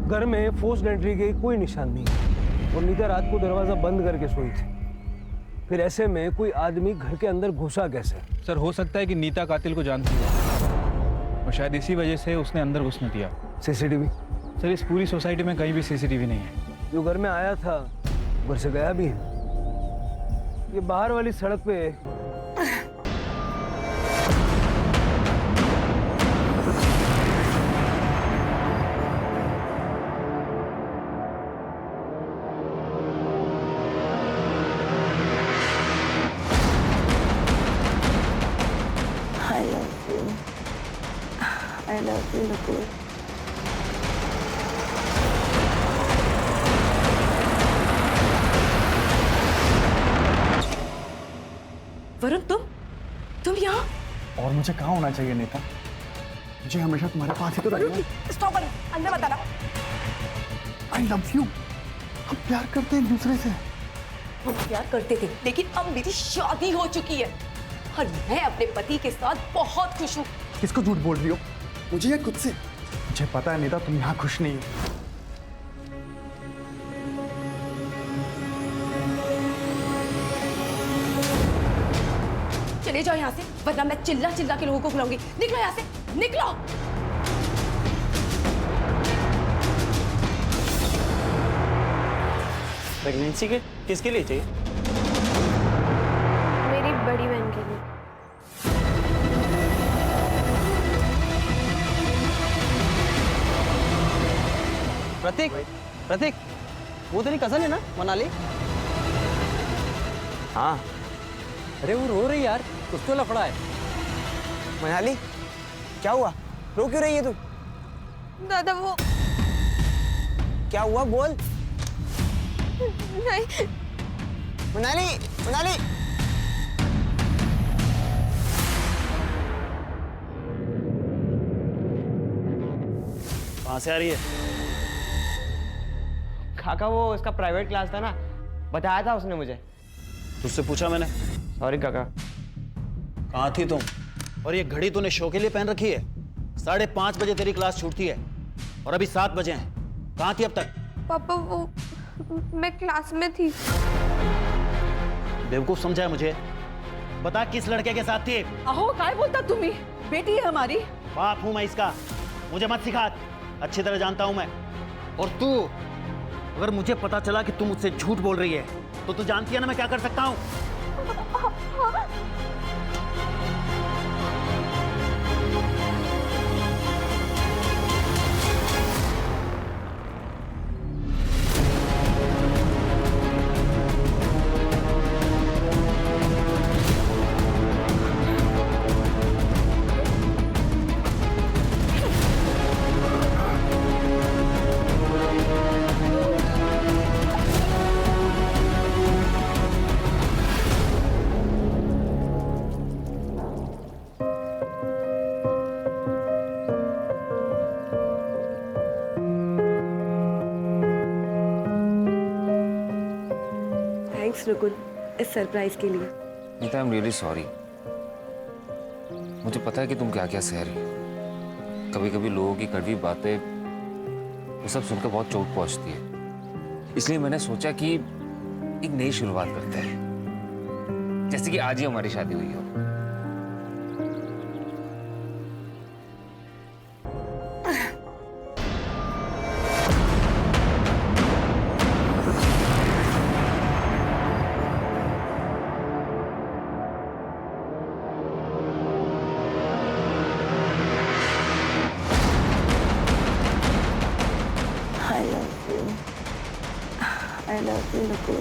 घर में forced entry के कोई निशान नहीं और नीता रात को दरवाजा बंद करके सोई थी। फिर ऐसे में कोई आदमी घर के अंदर घुसा कैसे? सर हो सकता है कि नीता कातिल को जानती है और शायद इसी वजह से उसने अंदर घुसने दिया। सीसीटीवी? सर इस पूरी सोसाइटी में कहीं भी सीसीटीवी नहीं है। जो घर में आया था घर से गया भी है। ये बाहर वाली सड़क पे I love you, Nukul. Varun तुम यहाँ? और मुझे कहाँ होना चाहिए नीता? मुझे हमेशा तुम्हारे पास ही तो रहना है। स्टॉप वरुण, अंदर मत आना। I love you. हम प्यार करते हैं एक दूसरे से। हम प्यार करते थे लेकिन अब मेरी शादी हो चुकी है और मैं अपने पति के साथ बहुत खुश हूँ। किसको झूठ बोल रही हो? मुझे या खुद से? मुझे पता है नीता तुम यहाँ खुश नहीं हो। चले जाओ यहाँ से वरना मैं चिल्ला चिल्ला के लोगों को बुलाऊंगी। निकलो यहाँ से, निकलो। प्रेगनेंसी के किसके लिए चाहिए? मेरी बड़ी बहन के लिए। प्रतीक, प्रतीक, वो तेरी कजन है ना मनाली? हाँ। अरे वो रो रही यार, कुछ तो लफड़ा है। मनाली, क्या हुआ? रो क्यों रही है तू? दादा वो क्या हुआ बोल? नहीं। मनाली, मनाली। कहाँ से आ रही है? काका वो इसका प्राइवेट क्लास था ना, बताया था उसने मुझे। तुझसे पूछा मैंने। सॉरी काका। कहाँ थी तुम? और ये घड़ी तूने शो के लिए पहन रखी है? 5:30 बजे तेरी क्लास छूटती है और अभी 7 बजे हैं। कहाँ थी अब तक? पापा वो मैं क्लास में थी। बेवकूफ समझा है मुझे? बता किस लड़के के साथ थी? अहो काय बोलता तुम्ही? बेटी है हमारी। बाप हूं मैं इसका, मुझे मत सिखा। अच्छी तरह जानता हूं मैं। और तू, अगर मुझे पता चला कि तू मुझसे झूठ बोल रही है तो तू जानती है ना मैं क्या कर सकता हूं? थैंक्स रुकुल इस सरप्राइज के लिए। Neeta I am really sorry. मुझे पता है कि तुम क्या क्या सह रही हो। कभी कभी लोगों की कड़वी बातें वो सब सुनकर बहुत चोट पहुंचती है। इसलिए मैंने सोचा कि एक नई शुरुआत करते हैं, जैसे कि आज ही हमारी शादी हुई हो। I love you, Nukul.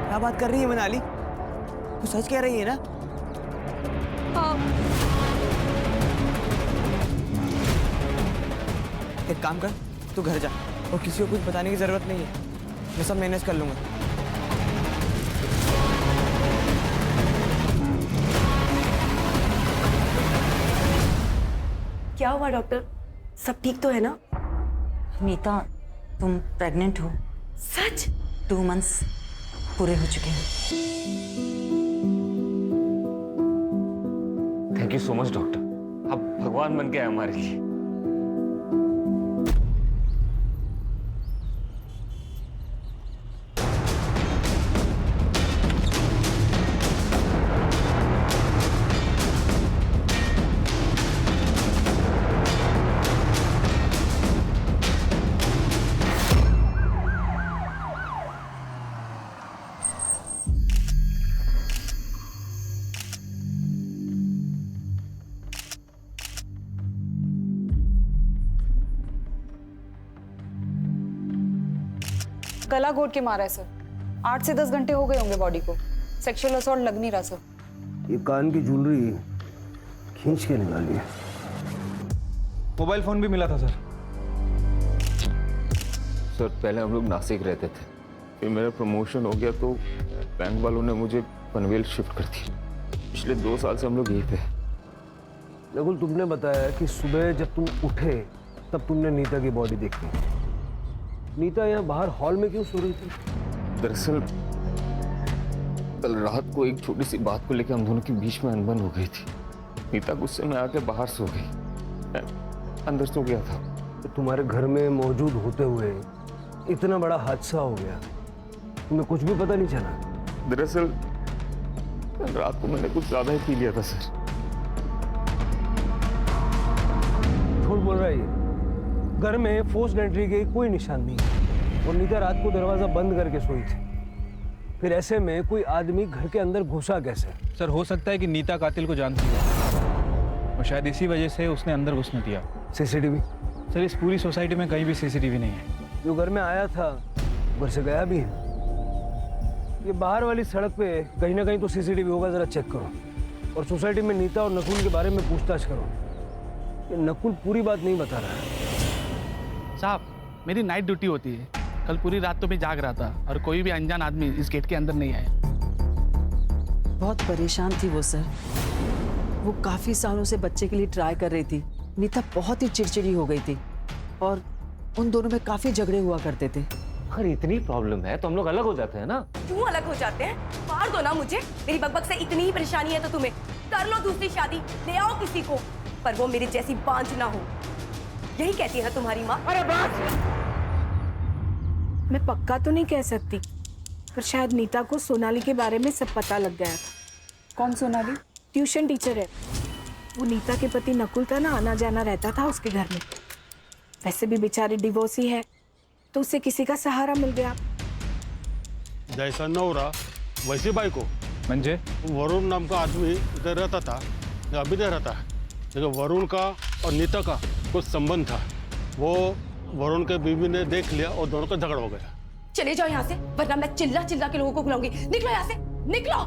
क्या बात कर रही है मनाली? तू सच कह रही है ना? हाँ। एक काम कर, तू घर जा और किसी को कुछ बताने की जरूरत नहीं है। मैं सब मैनेज कर लूंगा। क्या हुआ डॉक्टर? सब ठीक तो है ना? नीता तुम प्रेग्नेंट हो। सच? 2 months। पूरे हो चुके हैं। Thank you so much doctor, आप भगवान बन के आए हमारे लिए। गला घोट के मारा है सर। 8 से 10 घंटे हो गए होंगे बॉडी को। सेक्सुअल असॉल्ट लग नहीं रहा सर। ये कान की ज्वेलरी खींच के निकाली है। मोबाइल फोन भी मिला था सर। सर पहले हम लोग नासिक रहते थे, फिर मेरा प्रमोशन हो गया तो बैंक वालों ने मुझे पनवेल शिफ्ट कर दिया। पिछले 2 साल से हम लोग यहीं पे हैं। नकुल, तुमने बताया कि सुबह जब तुम उठे तब तुमने नीता की बॉडी देखी। नीता यहाँ बाहर हॉल में क्यों सो रही थी? दरअसल कल रात को एक छोटी सी बात को लेकर हम दोनों के बीच में अनबन हो गई थी। नीता गुस्से में आके बाहर सो गई, मैं अंदर सो गया था। तो तुम्हारे घर में मौजूद होते हुए इतना बड़ा हादसा हो गया, तुम्हें कुछ भी पता नहीं चला? दरअसल कल रात को मैंने कुछ ज्यादा ही पी लिया था सर। झूठ बोल रहा है ये। घर में फोर्स्ड एंट्री के कोई निशान नहीं है और नीता रात को दरवाजा बंद करके सोई थी। फिर ऐसे में कोई आदमी घर के अंदर घुसा कैसे? सर हो सकता है कि नीता कातिल को जानती है और शायद इसी वजह से उसने अंदर घुसने दिया। सीसीटीवी? सर इस पूरी सोसाइटी में कहीं भी सीसीटीवी नहीं है। जो घर में आया था घर से गया भी है। ये बाहर वाली सड़क पे कहीं ना कहीं तो सीसीटीवी होगा, जरा चेक करो। और सोसाइटी में नीता और नकुल के बारे में पूछताछ करो। ये नकुल पूरी बात नहीं बता रहा है। साहब, मेरी नाइट ड्यूटी होती है। कल पूरी रात तो मैं जाग रहा था और कोई भी अनजान आदमी इस गेट के अंदर नहीं आया। बहुत परेशान थी वो सर। वो काफी सालों से बच्चे के लिए ट्राई कर रही थी। नीता बहुत ही चिड़चिड़ी हो गई थी और उन दोनों में काफी झगड़े हुआ करते थे। अगर इतनी प्रॉब्लम है तो हम लोग अलग हो जाते हैं ना। क्यों अलग हो जाते हैं? मार दो ना मुझे। मेरी बकबक से इतनी ही परेशानी है तो तुम्हें कर लो दूसरी शादी, ले आओ किसी को, पर वो मेरी जैसी बांझ ना हो। यही कहती है तुम्हारी माँ। अरे बस! मैं पक्का तो नहीं कह सकती, पर शायद नीता को सोनाली के बारे में सब पता लग गया था। कौन सोनाली? ट्यूशन टीचर है वो। नीता के पति नकुल था ना, आना जाना रहता था उसके घर में। वैसे भी बेचारे डिवोर्सी है तो उसे किसी का सहारा मिल गया। जैसा नौरा वैसी बाई को। मंजे वरुण नाम का आदमी इधर रहता था, अभी इधर रहता है। लेकिन वरुण का और नीता का कुछ संबंध था। वो वरुण के बीवी ने देख लिया और दोनों का झगड़ा हो गया। चले जाओ यहाँ से, वरना मैं चिल्ला चिल्ला के लोगों को बुलाऊंगी। निकलो यहाँ से, निकलो।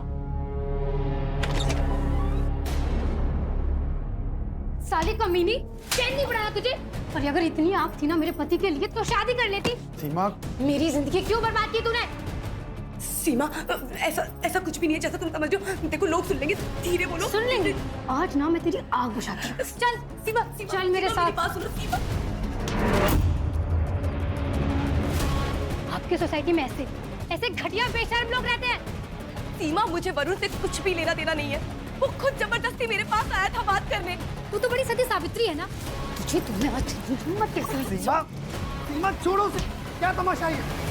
साली कमीनी, चैन नहीं बढ़ाया तुझे? और अगर इतनी आँख थी ना मेरे पति के लिए तो शादी कर लेती। सीमा, मेरी जिंदगी क्यों बर्बाद की तूने? सीमा, ऐसा कुछ भी नहीं है जैसा तुम समझ रहे हो। देखो लोग सुन लेंगे, धीरे बोलो। सुन लेंगे। आज ना मैं तेरी आग बुझाती हूँ। चल सीमा, चल मेरे साथ। बात सुनो सीमा। आपके सोसाइटी में ऐसे घटिया बेशर्म लोग रहते हैं। सीमा, मुझे वरुण से कुछ भी लेना देना नहीं है। वो खुद जबरदस्ती मेरे पास आया था बात करने। तू तो बड़ी सती सावित्री है ना। तुझे तुमने आज हिम्मत कैसे? सीमा, सीमा छोड़ो उसे। क्या तमाशा है?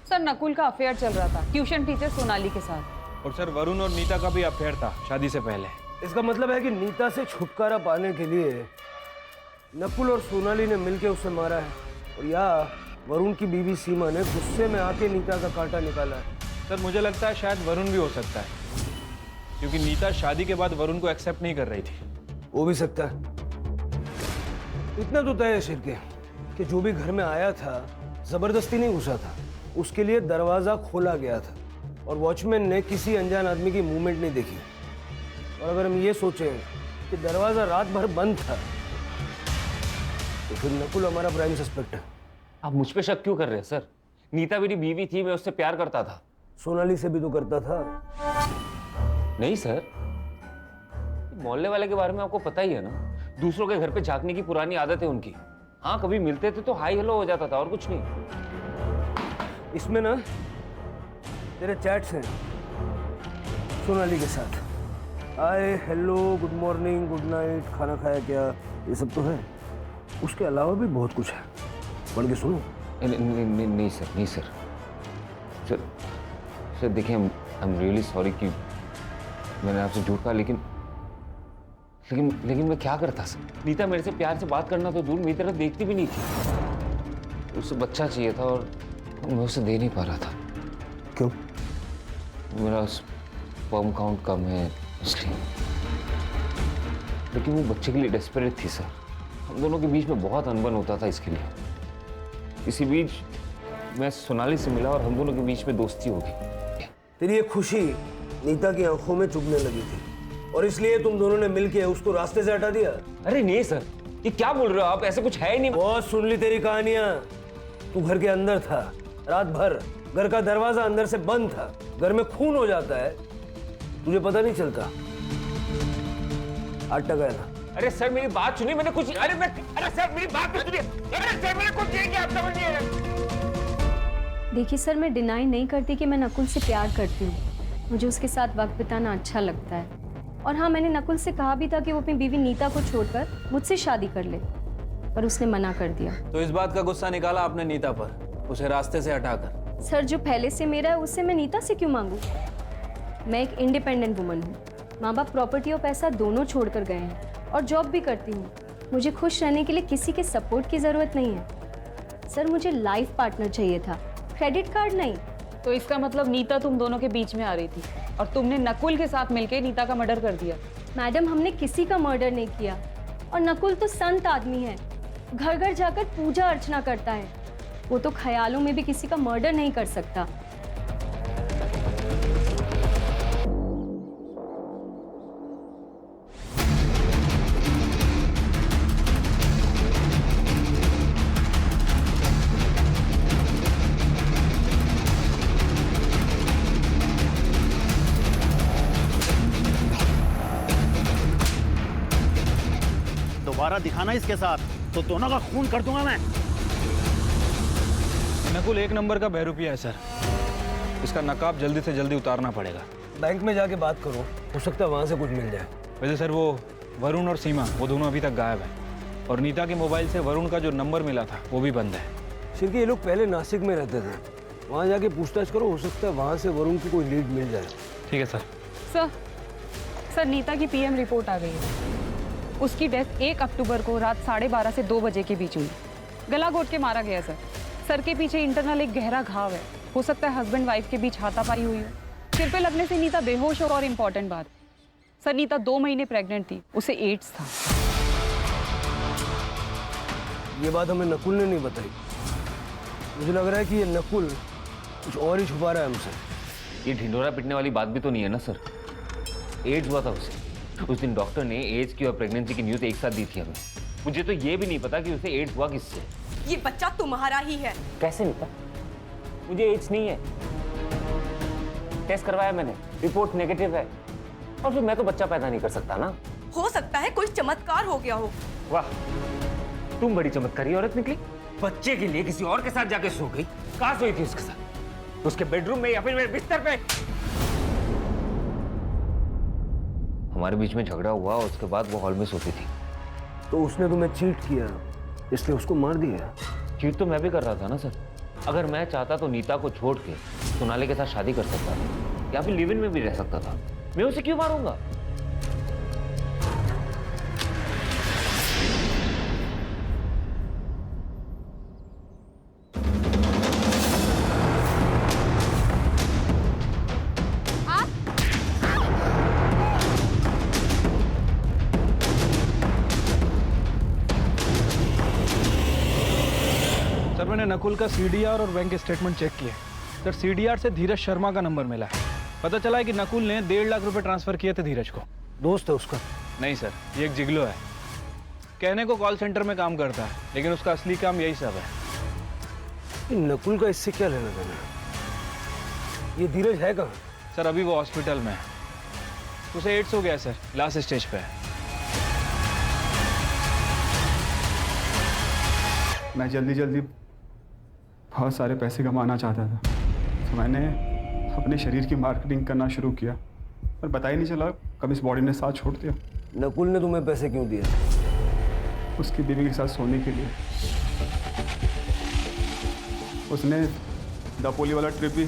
सर नकुल का अफेयर चल रहा था ट्यूशन टीचर सोनाली के साथ। और सर वरुण और नीता का भी अफेयर था शादी से पहले। इसका मतलब है कि नीता से छुटकारा पाने के लिए नकुल और सोनाली ने मिलकर उसे मारा है और या वरुण की बीवी सीमा ने गुस्से में आके नीता का कांटा निकाला है। सर मुझे लगता है शायद वरुण भी हो सकता है, क्योंकि नीता शादी के बाद वरुण को एक्सेप्ट नहीं कर रही थी। हो भी सकता है। इतना तो तय है शिरके कि जो भी घर में आया था जबरदस्ती नहीं घुसा था, उसके लिए दरवाजा खोला गया था और वॉचमैन ने किसी अनजान आदमी की मूवमेंट नहीं देखी। और अगर हम ये सोचें कि दरवाजा रात भर बंद था तो फिर नकुल हमारा प्राइम सस्पेक्ट है। आप मुझ पे शक क्यों कर रहे हैं सर? नीता मेरी बीवी थी, मैं उससे प्यार करता था। सोनाली से भी तो करता था। नहीं सर, मोहल्ले वाले के बारे में आपको पता ही है ना। दूसरों के घर पे झांकने की पुरानी आदत है उनकी। हाँ, कभी मिलते थे तो हाई हेलो हो जाता था और कुछ नहीं। इसमें ना तेरे चैट्स हैं सोनाली के साथ। Hi, hello, good morning, good night, खाना खाया क्या, ये सब तो है। उसके अलावा भी बहुत कुछ है, पढ़ के सुनो। नहीं सर, नहीं सर। सर देखिए, आई एम रियली सॉरी कि मैंने आपसे झूठ कहा, लेकिन मैं क्या करता सर? नीता मेरे से प्यार से बात करना तो दूर, मेरी तरफ देखती भी नहीं थी। उसे बच्चा चाहिए था और मैं उसे दे नहीं पा रहा था। क्यों? मेरा स्पर्म काउंट कम है इसलिए। लेकिन वो बच्चे के लिए डेस्परेट थी सर। हम दोनों के बीच में बहुत अनबन होता था इसके लिए। इसी बीच मैं सोनाली से मिला और हम दोनों के बीच में दोस्ती हो गई। तेरी ये खुशी नीता की आंखों में चुभने लगी थी और इसलिए तुम दोनों ने मिलके उसको रास्ते से हटा दिया। अरे नहीं सर, ये क्या बोल रहे हो आप? ऐसा कुछ है ही नहीं। बहुत सुन ली तेरी कहानियां। तू घर के अंदर था रात भर, घर का दरवाजा अंदर से बंद था, घर में खून हो जाता है, तुझे पता नहीं चलता। आटा गया था। अरे सर मेरी बात सुनिए, मैंने कुछ अरे सर मेरी बात तो सुनिए। अरे सर मैंने कुछ नहीं किया, आप समझिए। देखिए सर, मैं डिनाई नहीं करती कि मैं नकुल से प्यार करती हूँ। मुझे उसके साथ वक्त बिताना अच्छा लगता है। और हाँ, मैंने नकुल से कहा भी था कि वो अपनी बीवी नीता को छोड़कर मुझसे शादी कर ले, पर उसने मना कर दिया। तो इस बात का गुस्सा निकाला आपने नीता पर, उसे रास्ते से हटाकर। सर, जो पहले से मेरा है उससे मैं नीता से क्यों मांगू? मैं एक इंडिपेंडेंट वुमन हूँ। माँ बाप प्रॉपर्टी और पैसा दोनों छोड़कर गए हैं और जॉब भी करती हूँ। मुझे खुश रहने के लिए किसी के सपोर्ट की ज़रूरत नहीं है। सर, मुझे लाइफ पार्टनर चाहिए था, क्रेडिट कार्ड नहीं। तो इसका मतलब नीता तुम दोनों के बीच में आ रही थी और तुमने नकुल के साथ मिलकर नीता का मर्डर कर दिया। मैडम, हमने किसी का मर्डर नहीं किया। और नकुल तो संत आदमी है, घर घर जाकर पूजा अर्चना करता है। वो तो ख्यालों में भी किसी का मर्डर नहीं कर सकता। दोबारा दिखाना इसके साथ तो दोनों का खून कर दूंगा मैं। नकुल एक नंबर का बहरूपिया है सर। इसका नकाब जल्दी से जल्दी उतारना पड़ेगा। बैंक में जाके बात करो, हो सकता है वहां से कुछ मिल जाए। वैसे सर वो वरुण और सीमा, वो दोनों अभी तक गायब हैं। और नीता के मोबाइल से वरुण का जो नंबर मिला था वो भी बंद है। शिरके, ये लोग पहले नासिक में रहते थे, वहां जाके पूछताछ करो, हो सकता है वहां से वरुण की कोई लीड मिल जाए। ठीक है सर। सर, नीता की पीएम रिपोर्ट आ गई है। उसकी डेथ 1 अक्टूबर को रात 12:30 से 2 बजे के बीच हुई। गला घोट के मारा गया सर। सर के पीछे इंटरनल एक गहरा घाव है। हो सकता है हस्बैंड वाइफ के बीच हाथापाई हुई हो। सिर पे लगने से नीता बेहोश हो। और इम्पोर्टेंट बात सर, नीता 2 महीने प्रेग्नेंट थी, उसे एड्स था। ये बात हमें नकुल ने नहीं बताई। मुझे लग रहा है कि ये नकुल कुछ और ही छुपा रहा है हमसे। ये ढिंडोरा पिटने वाली बात भी तो नहीं है ना सर। एड्स हुआ था उसे। उस दिन डॉक्टर ने एड्स की और प्रेगनेंसी की न्यूज़ एक साथ दी थी हमें। मुझे तो ये भी नहीं पता कि उसे एड्स हुआ किससे। ये बच्चा तुम्हारा ही है। कैसे नहीं पता? मुझे एड्स नहीं है। टेस्ट करवाया मैंने, रिपोर्ट नेगेटिव है। और फिर मैं तो बच्चा पैदा नहीं कर सकता ना। हो सकता है कोई चमत्कार हो गया हो। वाह, तुम बड़ी चमत्कारी औरत निकली। बच्चे के लिए किसी और के साथ जाके सो गई। कहाँ सोई थी उसके साथ? उसके बेडरूम में या फिर मेरे बिस्तर पे? हमारे बीच में झगड़ा हुआ और उसके बाद वो हॉल में सोती थी। तो उसने तुम्हें चीट किया, इसलिए उसको मार दिया। चीट तो मैं भी कर रहा था ना सर। अगर मैं चाहता तो नीता को छोड़ के सोनाली के साथ शादी कर सकता था या फिर लिव इन में भी रह सकता था। मैं उसे क्यों मारूंगा? सर मैंने नकुल का सीडीआर और बैंक स्टेटमेंट चेक किए। सर सीडीआर से धीरज शर्मा का नंबर मिला है। पता चला है कि नकुल ने 1.5 लाख रुपए ट्रांसफर किए थे धीरज को। दोस्त है उसका? नहीं सर, ये एक जिगलो है। कहने को कॉल सेंटर में काम करता है, लेकिन उसका असली काम यही सब है। नकुल का इससे क्या लेना देना? ये धीरज है कहाँ? सर अभी वो हॉस्पिटल में है। उसे एड्स हो गया सर, लास्ट स्टेज पे है। मैं जल्दी जल्दी बहुत सारे पैसे कमाना चाहता था, तो मैंने अपने शरीर की मार्केटिंग करना शुरू किया, पर पता ही नहीं चला कब इस बॉडी ने साथ छोड़ दिया। नकुल ने तुम्हें पैसे क्यों दिए? उसकी बीवी के साथ सोने के लिए। उसने दापोली वाला ट्रिप भी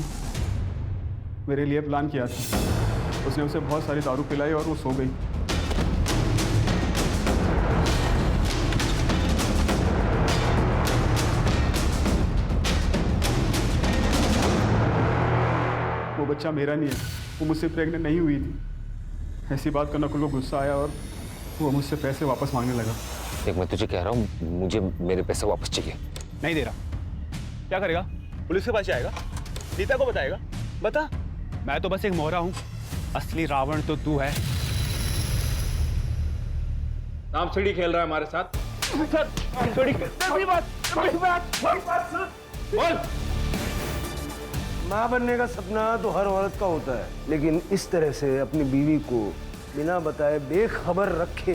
मेरे लिए प्लान किया था। उसने उसे बहुत सारी दारू पिलाई और वो सो गई। वो बच्चा मेरा नहीं है, वो मुझसे प्रेग्नेंट नहीं हुई थी। ऐसी बात कर नकुल को गुस्सा आया और वो मुझसे पैसे वापस मांगने लगा। देख, मैं तुझे कह रहा हूँ, मुझे मेरे पैसे वापस चाहिए। नहीं दे रहा। क्या करेगा? पुलिस के पास जाएगा? नीता को बताएगा? बता। मैं तो बस एक मोहरा हूँ, असली रावण तो तू है। नाम सीढ़ी खेल रहा है हमारे साथ। बोल। माँ बनने का सपना तो हर औरत का होता है, लेकिन इस तरह से अपनी बीवी को बिना बताए बेखबर रखे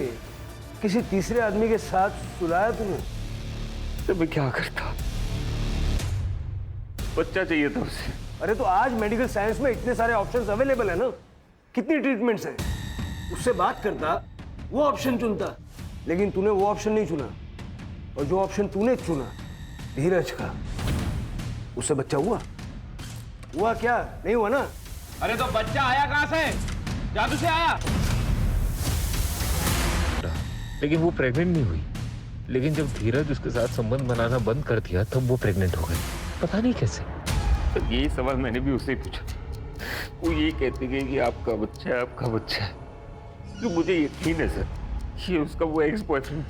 किसी तीसरे आदमी के साथ सुलाया तुमने? तो मैं क्या करता? बच्चा चाहिए था उसे। अरे तो आज मेडिकल साइंस में इतने सारे ऑप्शंस अवेलेबल है ना, कितनी ट्रीटमेंट्स हैं। उससे बात करता, वो ऑप्शन चुनता, लेकिन तूने वो ऑप्शन नहीं चुना। और जो ऑप्शन तूने चुना, धीरज का, उससे बच्चा हुआ? हुआ क्या? नहीं हुआ ना? अरे तो बच्चा आया कहाँ से? जादू से आया। लेकिन वो प्रेग्नेंट नहीं हुई। लेकिन जब धीरज उसके साथ संबंध बनाना बंद कर दिया तब वो प्रेग्नेंट हो गई। पता नहीं कैसे। तो यही सवाल मैंने भी उससे पूछा। वो यही कहती गई कि आपका बच्चा है, आपका बच्चा है। तो मुझे यकीन है सर कि उसका वो एक्स बॉयफ्रेंड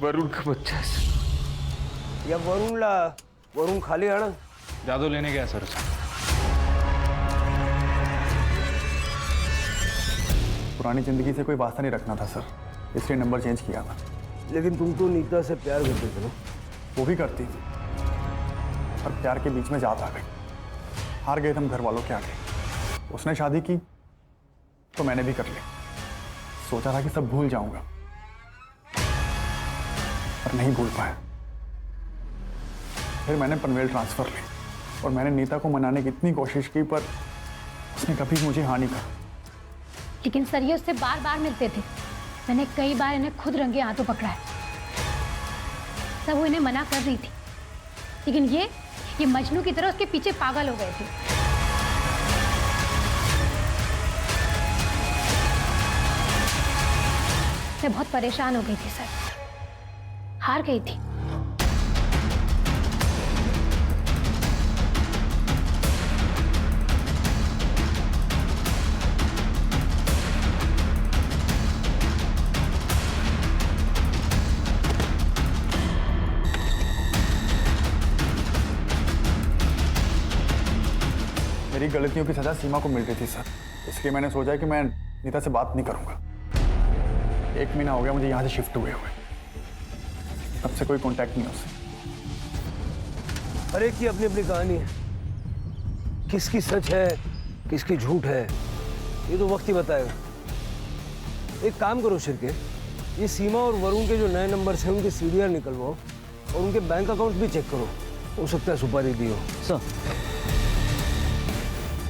वरुण का बच्चा है सर। या वरुण खाली आना जादू लेने गया सर। पुरानी जिंदगी से कोई वास्ता नहीं रखना था सर, इसलिए नंबर चेंज किया था। लेकिन तुम तो नीता से प्यार करते थे ना? वो भी करती थी, पर प्यार के बीच में जात आ गई। हार गए हम घर वालों के आगे। उसने शादी की तो मैंने भी कर ली। सोचा था कि सब भूल जाऊंगा, पर नहीं भूल पाया। फिर मैंने पनवेल ट्रांसफर ली और मैंने नीता को मनाने की इतनी कोशिश की, पर उसने कभी मुझे हाँ नहीं कहा। लेकिन सर ये उससे बार बार मिलते थे। मैंने कई बार इन्हें खुद रंगे हाथों पकड़ा है। सब वो इन्हें मना कर रही थी, लेकिन ये मजनू की तरह उसके पीछे पागल हो गए थे। मैं बहुत परेशान हो गई थी सर, हार गई थी। मेरी गलतियों की सजा सीमा को मिल रही थी सर, इसलिए मैंने सोचा कि मैं नीता से बात नहीं करूंगा। 1 महीना हो गया मुझे यहाँ से शिफ्ट हुए तब से कोई कांटेक्ट नहीं उससे। हर एक की अपनी अपनी कहानी है, किसकी सच है किसकी झूठ है ये तो वक्त ही बताएगा। एक काम करो शिरके, ये सीमा और वरुण के जो नए नंबर हैं उनके सीडीआर निकलवाओ और उनके बैंक अकाउंट भी चेक करो, हो सकता है सुपारी दी हो। सर,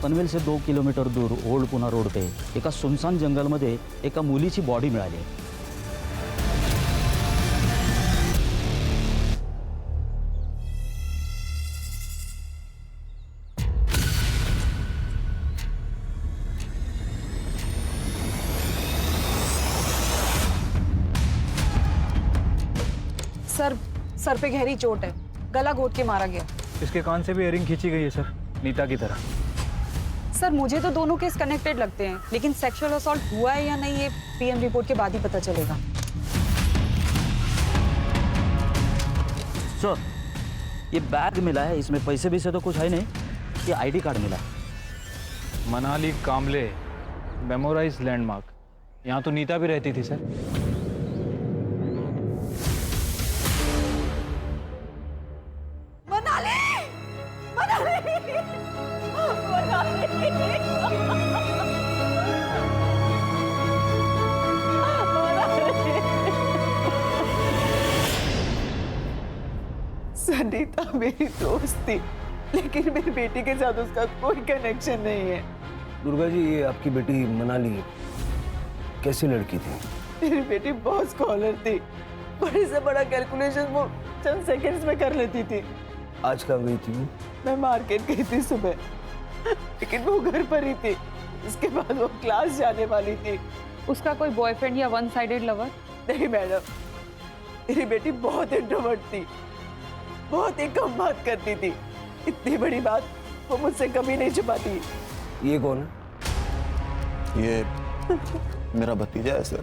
पनवेल से 2 किलोमीटर दूर ओल्ड पुणा रोड पे एका सुनसान जंगलमध्ये एका मुलीची बॉडी मिळाली आहे। सर पे गहरी चोट है, गला घोट के मारा गया। इसके कान से भी इयरिंग खींची गई है सर, नीता की तरह। सर मुझे तो दोनों केस कनेक्टेड लगते हैं, लेकिन सेक्सुअल असॉल्ट हुआ है या नहीं ये पीएम रिपोर्ट के बाद ही पता चलेगा। सर, ये बैग मिला है, इसमें पैसे भी से तो कुछ है नहीं, ये आईडी कार्ड मिला है। मनाली कामले मेमोराइज लैंडमार्क, यहाँ तो नीता भी रहती थी सर। सनीता, नीता मेरी दोस्त थी, लेकिन मेरी बेटी के साथ उसका कोई कनेक्शन नहीं है। दुर्गा जी, ये आपकी बेटी मनाली कैसी लड़की थी? मेरी बेटी बहुत स्कॉलर थी, बड़े से बड़ा कैलकुलेशन वो चंद सेकंड्स में कर लेती थी। आज कहाँ गई थी वो? मैं मार्केट गई थी सुबह, लेकिन वो घर पर ही थी। इसके बाद वो क्लास जाने वाली थी। उसका कोई बॉयफ्रेंड या वन साइडेड लवर? नहीं मैडम, मेरी बेटी बहुत इंट्रोवर्ट थी, बहुत ही कम बात करती थी। इतनी बड़ी बात वो मुझसे कभी नहीं छुपाती। ये कौन है? ये मेरा भतीजा है सर,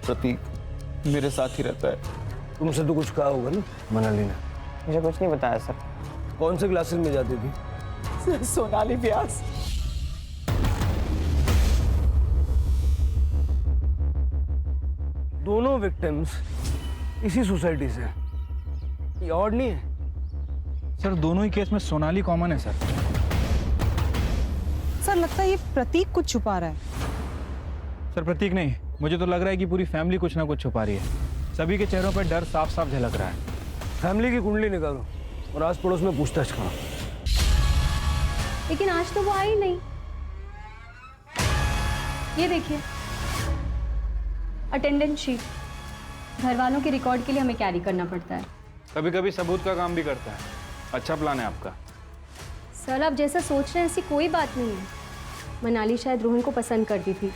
प्रतीक, मेरे साथ ही रहता है। तुमसे तो कुछ कहा होगा ना मनाली ने? मुझे कुछ नहीं बताया सर। कौन से क्लासेस में जाती थी? सर, सोनाली व्यास। दोनों विक्टिम्स इसी सोसाइटी से हैं। ये ऑड नहीं है? सर दोनों ही केस में सोनाली कॉमन है सर। सर लगता है ये प्रतीक कुछ छुपा रहा है। सर प्रतीक नहीं, मुझे तो लग रहा है कि पूरी फैमिली कुछ ना कुछ छुपा रही है। सभी के चेहरों पर डर साफ साफ झलक रहा है। फैमिली की कुंडली निकालो और आस पड़ोस में पूछताछ करो। लेकिन आज तो वो आई नहीं। ये देखिए, अटेंडेंस शीट। घर वालों के रिकॉर्ड के लिए हमें कैरी करना पड़ता है। कभी कभी सबूत का काम भी करता है। अच्छा प्लान है आपका। सर, आप जैसा सोच रहे हैं ऐसी कोई बात नहीं है। मनाली शायद रोहन को पसंद करती थी।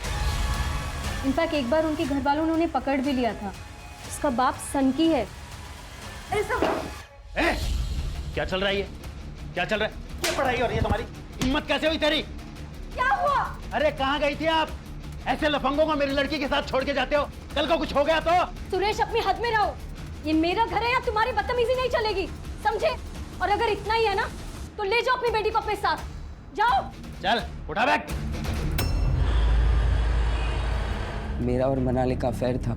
इनफैक्ट एक बार उनके घर वालों ने उन्हें पकड़ भी लिया था। उसका बाप सनकी है। क्या चल रहा है ये? क्या चल रहा है? क्या पढ़ाई हो रही है तुम्हारी? हिम्मत कैसे हुई तेरी? क्या हुआ? अरे कहाँ गई थी आप? ऐसे लफंगों को मेरी लड़की के साथ छोड़ के जाते हो? कल को कुछ हो गया तो? सुरेश, अपनी हद में रहो। ये मेरा घर है, या तुम्हारी बदतमीजी नहीं चलेगी, समझे? और अगर इतना ही है ना तो ले जाओ अपनी बेटी को अपने साथ। जाओ। चल उठा बैग। मेरा और मनाली का अफेयर था।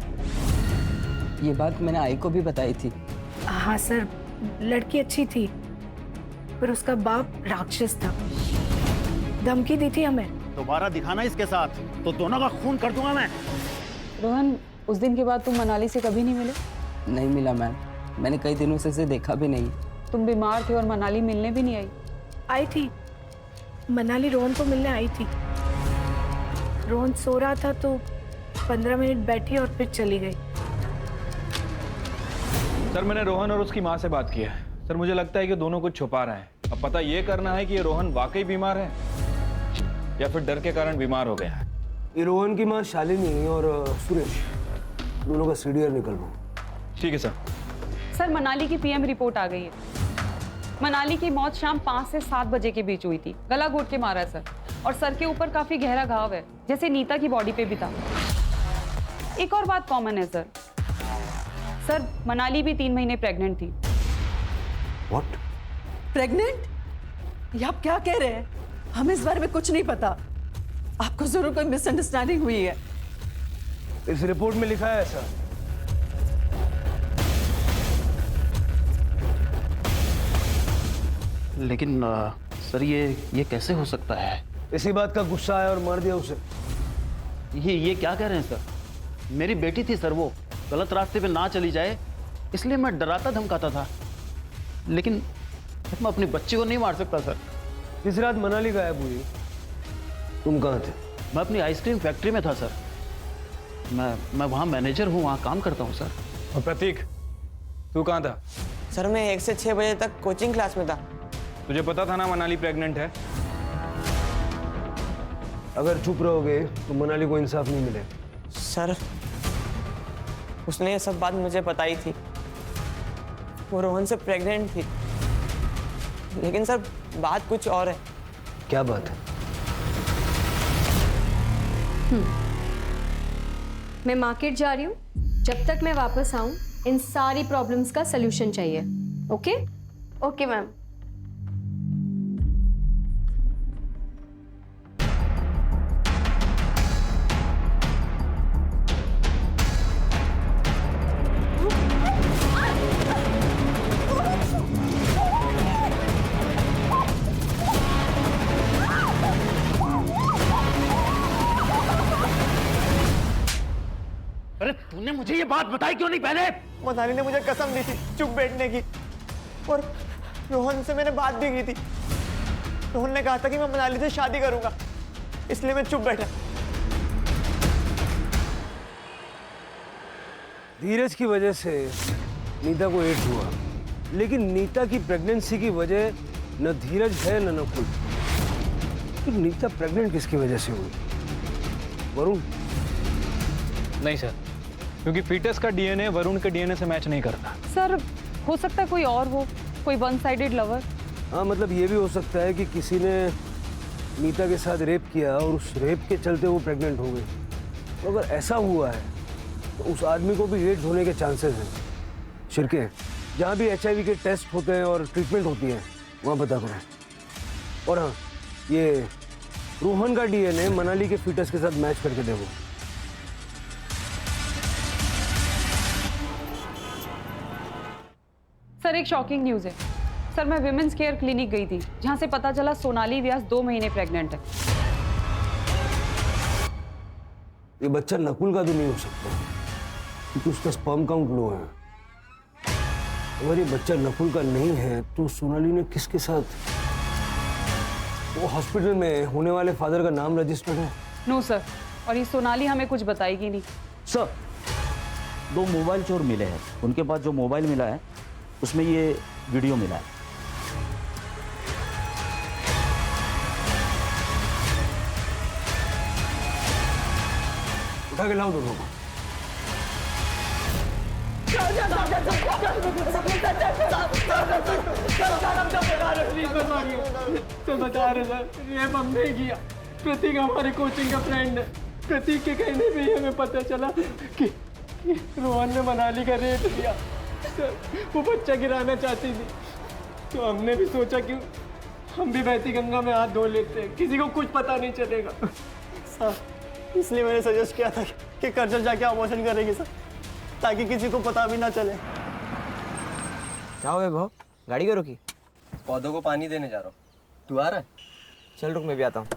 ये बात मैंने आई को भी बताई थी। हाँ सर, लड़की अच्छी थी, पर उसका बाप राक्षस था। धमकी दी थी हमें। दोबारा दिखाना इसके साथ तो दोनों का खून कर दूंगा मैं। रोहन, उस दिन के बाद तुम मनाली से कभी नहीं मिले? नहीं मिला मैम, मैंने कई दिनों से इसे देखा भी नहीं। तुम बीमार थे और मनाली मिलने भी नहीं आई? आई थी, मनाली रोहन को मिलने आई थी। रोहन सो रहा था तो 15 मिनट बैठी और फिर चली गई। सर मैंने रोहन और उसकी माँ से बात की है। सर मुझे लगता है कि दोनों कुछ छुपा रहे हैं। अब पता ये करना है कि ये रोहन वाकई बीमार है या फिर डर के कारण बीमार हो गया है। ये रोहन की माँ शालिनी और सुरेश, दोनों का सीडीआर निकलवाओ। ठीक है सर। सर मनाली की पीएम रिपोर्ट आ गई है। मनाली की मौत शाम 5 से 7 बजे के बीच हुई थी। गला घोट के मारा है सर, और सर के ऊपर काफी गहरा घाव है, जैसे नीता की बॉडी पे भी था। एक और बात कॉमन है सर। सर मनाली भी 3 महीने प्रेग्नेंट थी। What? प्रेग्नेंट? ये आप क्या कह रहे हैं? हमें इस बारे में कुछ नहीं पता। आपको जरूर कोई मिसअंडरस्टैंडिंग हुई है। इस रिपोर्ट में लिखा है ऐसा। लेकिन सर ये कैसे हो सकता है? इसी बात का गुस्सा आया और मार दिया उसे। ये क्या कह रहे हैं सर? मेरी बेटी थी सर, वो गलत रास्ते पे ना चली जाए इसलिए मैं डराता धमकाता था, लेकिन मैं अपने बच्चे को नहीं मार सकता सर। इस रात मनाली गायब हुई, तुम कहाँ थे? मैं अपनी आइसक्रीम फैक्ट्री में था सर। मैं वहाँ मैनेजर हूँ, वहाँ काम करता हूँ सर। और प्रतीक, तू कहाँ था? सर मैं 1 से 6 बजे तक कोचिंग क्लास में था। तुझे पता था ना मनाली प्रेग्नेंट है? अगर चुप रहोगे तो मनाली को इंसाफ नहीं मिले। सर उसने ये सब बात मुझे बताई थी। वो रोहन से प्रेग्नेंट थी, लेकिन सर बात कुछ और है। क्या बात है? मैं मार्केट जा रही हूँ। जब तक मैं वापस आऊँ इन सारी प्रॉब्लम्स का सलूशन चाहिए। ओके? Okay ma'am. अरे तूने मुझे ये बात बताई क्यों नहीं पहले? मनाली ने मुझे कसम दी थी चुप बैठने की, और रोहन से मैंने बात भी की थी। रोहन ने कहा था कि मैं मनाली से शादी करूंगा, इसलिए मैं चुप बैठा। धीरज की वजह से नीता को एड्स हुआ, लेकिन नीता की प्रेगनेंसी की वजह न धीरज है न नकुल। तो नीता प्रेग्नेंट किसकी वजह से हुई? वरुण? नहीं सर, क्योंकि फीटस का डीएनए वरुण के डीएनए से मैच नहीं करता। सर हो सकता है कोई और हो, कोई वन साइडेड लवर। हाँ, मतलब ये भी हो सकता है कि किसी ने नीता के साथ रेप किया और उस रेप के चलते वो प्रेग्नेंट हो गई। तो अगर ऐसा हुआ है तो उस आदमी को भी एड्स होने के चांसेस हैं। शिरके, जहाँ भी HIV के टेस्ट होते हैं और ट्रीटमेंट होती है वहाँ पता करें। और हाँ, ये रोहन का डीएनए मनाली के फीटस के साथ मैच करके देखो। सर एक शॉकिंग न्यूज़ है। सर मैं विमेंस केयर क्लिनिक गई थी, जहाँ से पता चला सोनाली व्यास 2 महीने प्रेग्नेंट है। ये बच्चा नकुल का तो नहीं हो सकता, क्योंकि उसका स्पर्म काउंट लो है। अगर ये बच्चा नकुल का नहीं है तो सोनाली ने किसके साथ? वो हॉस्पिटल में होने वाले फादर का नाम रजिस्टर्ड है? नो सर, और ये सोनाली हमें कुछ बताएगी नहीं। सर 2 मोबाइल चोर मिले हैं, उनके पास जो मोबाइल मिला है उसमें ये वीडियो मिला है। उठा के लाओ दोनों को। तो बता रहे सर, रेप हमने किया। प्रतीक हमारे कोचिंग का फ्रेंड है। प्रतीक के कहने पे ही हमें पता चला कि रोहन ने मनाली का रेप किया। सर वो बच्चा गिराना चाहती थी, तो हमने भी सोचा कि हम भी बहती गंगा में हाथ धो लेते हैं, किसी को कुछ पता नहीं चलेगा। सर इसलिए मैंने सजेस्ट किया था कि कर्जल जाके अबॉर्शन करेंगे सर, ताकि किसी को पता भी ना चले। क्या हुआ भाव? गाड़ी क्यों रोकी? पौधों को पानी देने जा रहा हूँ। तू आ रहा है? चल रुक, मैं भी आता हूँ।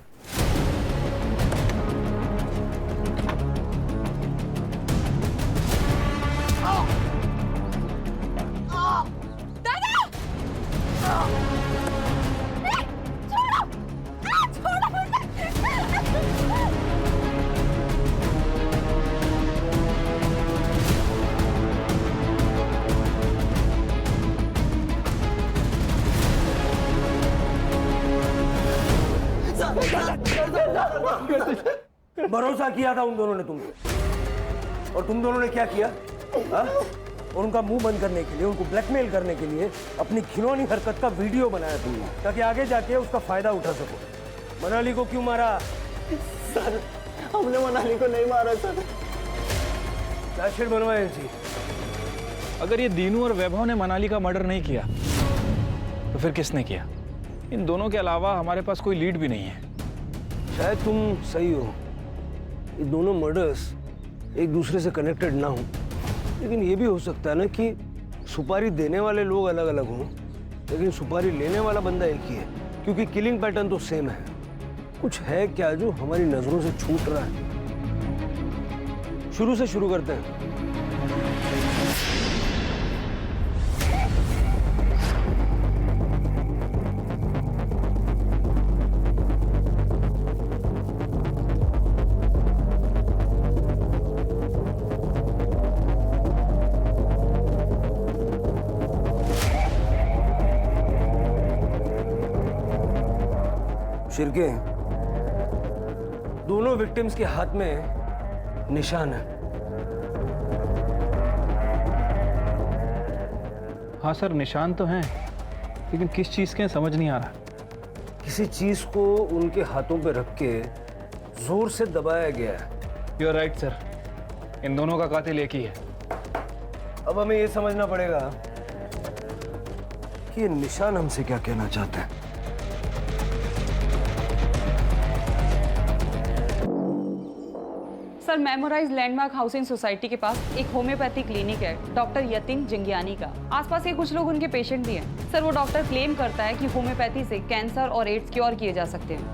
भरोसा किया था उन दोनों ने तुम पे, और तुम दोनों ने क्या किया? हा? और उनका मुंह बंद करने के लिए, उनको ब्लैकमेल करने के लिए अपनी घिनौनी हरकत का वीडियो बनाया तुमने, ताकि आगे जाके उसका फायदा उठा सको। मनाली को क्यों मारा? सर हमने मनाली को नहीं मारा सर। चार्जशीट बनवाए थी। अगर ये दीनू और वैभव ने मनाली का मर्डर नहीं किया तो फिर किसने किया? इन दोनों के अलावा हमारे पास कोई लीड भी नहीं है। शायद तुम सही हो, ये दोनों मर्डर्स एक दूसरे से कनेक्टेड ना हो, लेकिन ये भी हो सकता है ना कि सुपारी देने वाले लोग अलग अलग हों, लेकिन सुपारी लेने वाला बंदा एक ही है, क्योंकि किलिंग पैटर्न तो सेम है। कुछ है क्या जो हमारी नजरों से छूट रहा है? शुरू से शुरू करते हैं। शिरके, दोनों विक्टिम्स के हाथ में निशान है। हाँ सर, निशान तो हैं, लेकिन किस चीज के समझ नहीं आ रहा। किसी चीज को उनके हाथों पे रख के जोर से दबाया गया है। यू आर राइट सर, इन दोनों का कातिल एक ही है। अब हमें ये समझना पड़ेगा कि ये निशान हमसे क्या कहना चाहते हैं। Sir memorize landmark housing society के पास एक होम्योपैथी क्लिनिक है डॉक्टर यतिन जंगियानी का। आसपास के कुछ लोग उनके पेशेंट भी हैं। सर वो डॉक्टर क्लेम करता है कि होम्योपैथी से कैंसर और एड्स क्योर किए जा सकते हैं।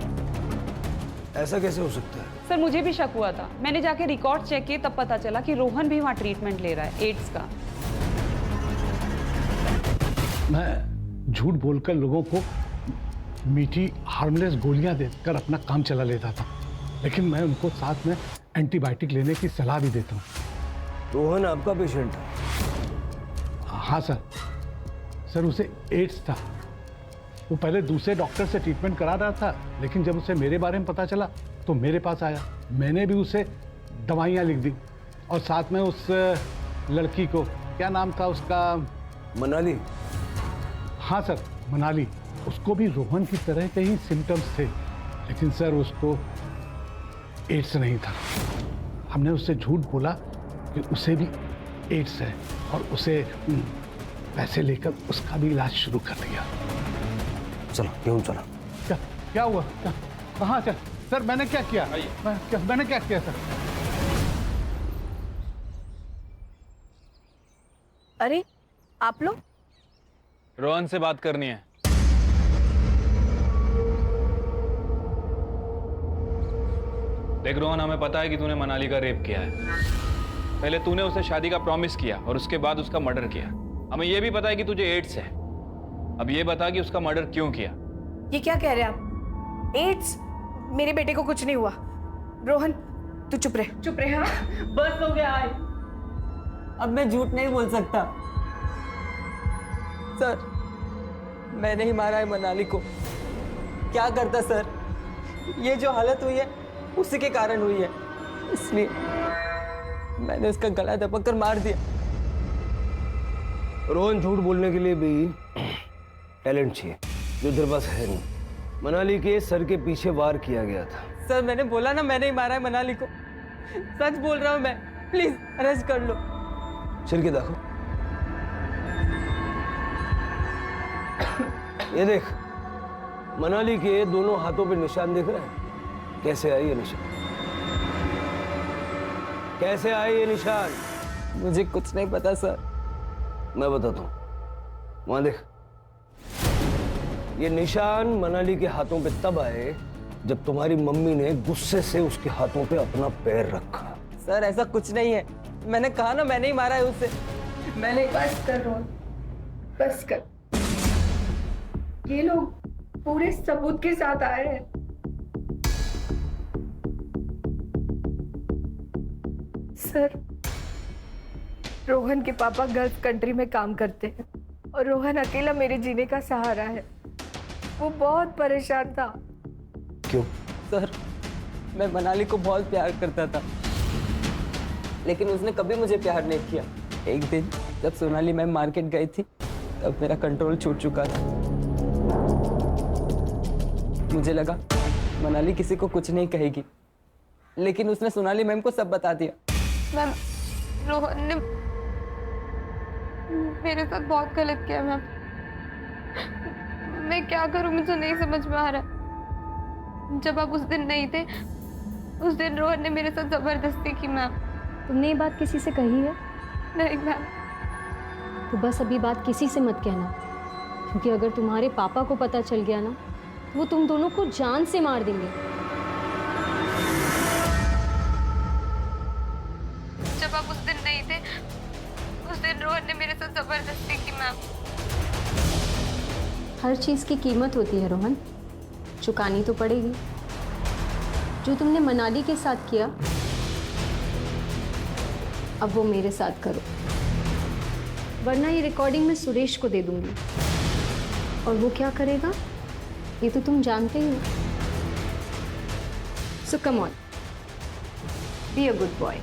ऐसा कैसे हो सकता है? सर मुझे भी शक हुआ था, मैंने जाके रिकॉर्ड चेक किए, तब पता चला कि रोहन भी वहाँ ट्रीटमेंट ले रहा है एड्स का। मैं झूठ बोलकर लोगों को मीठी हार्मलेस गोलियां देकर अपना काम चला लेता था, लेकिन मैं उनको साथ में एंटीबायोटिक लेने की सलाह भी देता हूँ। रोहन आपका पेशेंट है? हाँ सर, उसे एड्स था। वो पहले दूसरे डॉक्टर से ट्रीटमेंट करा रहा था, लेकिन जब उसे मेरे बारे में पता चला तो मेरे पास आया। मैंने भी उसे दवाइयाँ लिख दी और साथ में उस लड़की को, क्या नाम था उसका? मनाली। हाँ सर, मनाली। उसको भी रोहन की तरह के ही सिम्टम्स थे, लेकिन सर उसको एड्स नहीं था। हमने उससे झूठ बोला कि उसे भी एड्स है और उसे पैसे लेकर उसका भी इलाज शुरू कर दिया। चलो क्यों चला? क्या हुआ? कहाँ चल? सर मैंने क्या किया? मैंने क्या किया सर? अरे आप लोग? रोहन से बात करनी है। देख रोहन, हमें पता है कि तूने मनाली का रेप किया है। पहले तूने उसे शादी का प्रॉमिस किया और उसके बाद उसका मर्डर किया। हमें यह भी पता है कि तुझे एड्स है। अब ये बता कि उसका मर्डर क्यों किया? ये क्या कह रहे हैं आप? एड्स? मेरे बेटे को कुछ नहीं हुआ। रोहन तू चुप रहे। चुप रहे। हाँ बस हो गया। अब मैं झूठ नहीं बोल सकता। सर मैंने ही मारा है मनाली को। क्या करता सर, ये जो हालत हुई है उसी के कारण हुई है, इसलिए मैंने उसका गला दबा कर मार दिया। रोहन, झूठ बोलने के लिए भी टैलेंट चाहिए जो तेरे पास है नहीं। मनाली के सर के पीछे वार किया गया था। सर मैंने बोला ना, मैंने ही मारा है मनाली को। सच बोल रहा हूँ मैं, प्लीज अरेस्ट कर लो। सिर के देखो, ये देख, मनाली के दोनों हाथों पे निशान दिख रहा है। कैसे आए ये निशान? कैसे आए ये निशान? मुझे कुछ नहीं पता सर। मैं बताता हूँ, वहां देख। ये निशान मनाली के हाथों पे तब आए जब तुम्हारी मम्मी ने गुस्से से उसके हाथों पे अपना पैर रखा। सर ऐसा कुछ नहीं है, मैंने कहा ना मैंने ही मारा है उसे। मैंने बस कर रोहन, बस कर। ये लोग पूरे सबूत के साथ आए हैं। सर, रोहन के पापा गल्फ कंट्री में काम करते हैं और रोहन अकेला मेरे जीने का सहारा है। वो बहुत परेशान था। क्यों? सर मैं मनाली को बहुत प्यार करता था, लेकिन उसने कभी मुझे प्यार नहीं किया। एक दिन जब सोनाली मैम मार्केट गई थी तब मेरा कंट्रोल छूट चुका था। मुझे लगा मनाली किसी को कुछ नहीं कहेगी, लेकिन उसने सोनाली मैम को सब बता दिया। मैम, रोहन ने मेरे साथ बहुत गलत किया मैम। मैं क्या करूं, मुझे नहीं समझ में आ रहा। जब आप उस दिन नहीं थे, उस दिन रोहन ने मेरे साथ जबरदस्ती की मैम। तुमने ये बात किसी से कही है? नहीं मैम। तो बस अभी बात किसी से मत कहना, क्योंकि अगर तुम्हारे पापा को पता चल गया ना, तो वो तुम दोनों को जान से मार देंगे। जब आप उस दिन नहीं थे, उस दिन रोहन ने मेरे साथ जबरदस्ती की मैम। हर चीज की कीमत होती है रोहन, चुकानी तो पड़ेगी। जो तुमने मनाली के साथ किया, अब वो मेरे साथ करो, वरना ये रिकॉर्डिंग मैं सुरेश को दे दूंगी। और वो क्या करेगा ये तो तुम जानते ही हो। So come on, be a good boy.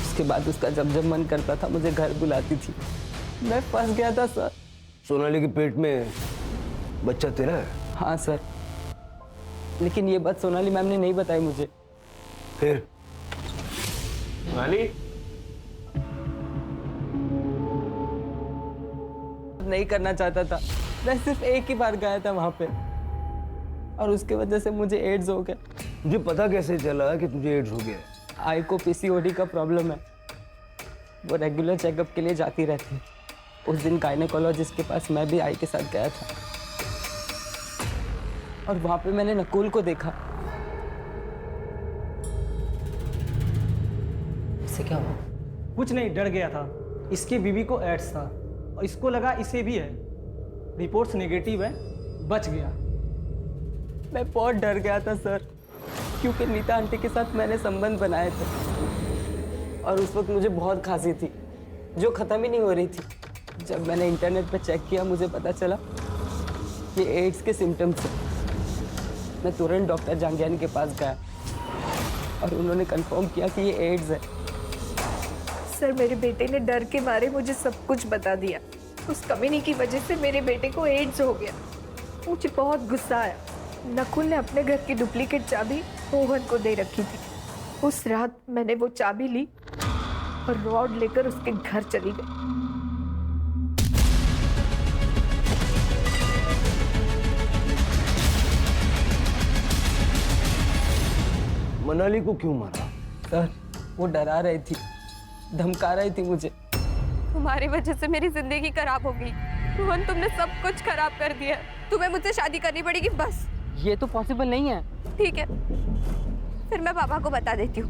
उसके बाद उसका जब जब मन करता था मुझे घर बुलाती थी। मैं फंस गया था सर। सोनाली के पेट में बच्चा तेरा है? हाँ सर, लेकिन ये बात सोनाली मैम ने नहीं बताई मुझे। फिर? सोनाली नहीं करना चाहता था, मैं सिर्फ एक ही बार गया था वहां पे और उसके वजह से मुझे एड्स हो गया। तुझे पता कैसे चला कि तुझे एड्स हो गया? आई को पीसीओडी का प्रॉब्लम है, वो रेगुलर चेकअप के लिए जाती रहती है। उस दिन गायनेकोलॉजिस्ट के पास मैं भी आई के साथ गया था और वहां पे मैंने नकुल को देखा। इससे क्या हुआ? कुछ नहीं, डर गया था। इसकी बीवी को एड्स था और इसको लगा इसे भी है। रिपोर्ट्स नेगेटिव है, बच गया। मैं बहुत डर गया था सर, क्योंकि नीता आंटी के साथ मैंने संबंध बनाए थे और उस वक्त मुझे बहुत खांसी थी जो ख़त्म ही नहीं हो रही थी। जब मैंने इंटरनेट पर चेक किया मुझे पता चला कि एड्स के सिम्टम्स हैं। मैं तुरंत डॉक्टर जांगियानी के पास गया और उन्होंने कंफर्म किया कि ये एड्स है। सर, मेरे बेटे ने डर के मारे मुझे सब कुछ बता दिया। उस कमीनी की वजह से मेरे बेटे को एड्स हो गया। मुझे बहुत गुस्सा आया। नकुल ने अपने घर की डुप्लीकेट चाबी रोहन को दे रखी थी। उस रात मैंने वो चाबी ली और रॉड लेकर उसके घर चली गई। मनाली को क्यों मारा? सर, वो डरा रही थी, धमका रही थी मुझे। तुम्हारी वजह से मेरी जिंदगी खराब हो गई रोहन, तुमने सब कुछ खराब कर दिया। तुम्हें मुझसे शादी करनी पड़ेगी बस। ये तो पॉसिबल नहीं है। ठीक है, फिर मैं पापा को बता देती हूँ।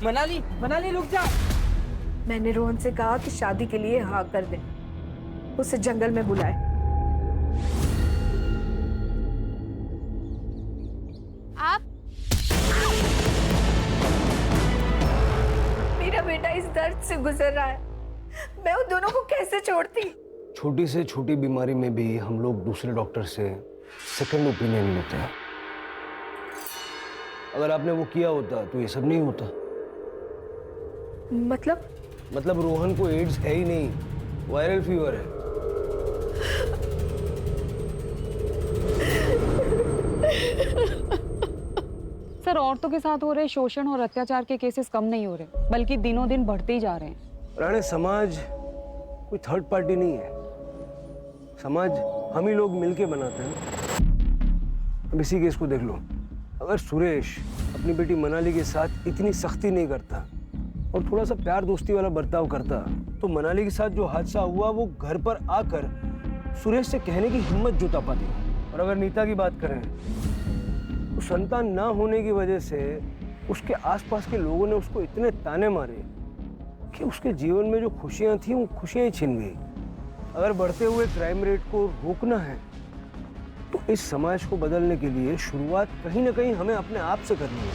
मनाली, मनाली रुक जा। मैंने रोहन से कहा कि शादी के लिए हाँ कर दे, उसे जंगल में बुलाए। आप मेरा बेटा इस दर्द से गुजर रहा है, मैं उन दोनों को कैसे छोड़ती? छोटी से छोटी बीमारी में भी हम लोग दूसरे डॉक्टर से सेकंड ओपिनियन लेते हैं। अगर आपने वो किया होता तो ये सब नहीं होता। मतलब रोहन को एड्स है ही नहीं, वायरल फीवर है। सर, औरतों के साथ हो रहे शोषण और अत्याचार के केसेस कम नहीं हो रहे, बल्कि दिनों दिन बढ़ते ही जा रहे हैं। राणे, समाज कोई थर्ड पार्टी नहीं है। समाज हम ही लोग मिलके बनाते हैं। अब इसी केस को देख लो। अगर सुरेश अपनी बेटी मनाली के साथ इतनी सख्ती नहीं करता और थोड़ा सा प्यार दोस्ती वाला बर्ताव करता तो मनाली के साथ जो हादसा हुआ वो घर पर आकर सुरेश से कहने की हिम्मत जुटा पाती। और अगर नीता की बात करें तो संतान ना होने की वजह से उसके आसपास के लोगों ने उसको इतने ताने मारे कि उसके जीवन में जो खुशियां थी वो खुशियां ही छिन गई। अगर बढ़ते हुए क्राइम रेट को रोकना है तो इस समाज को बदलने के लिए शुरुआत कहीं ना कहीं हमें अपने आप से करनी है।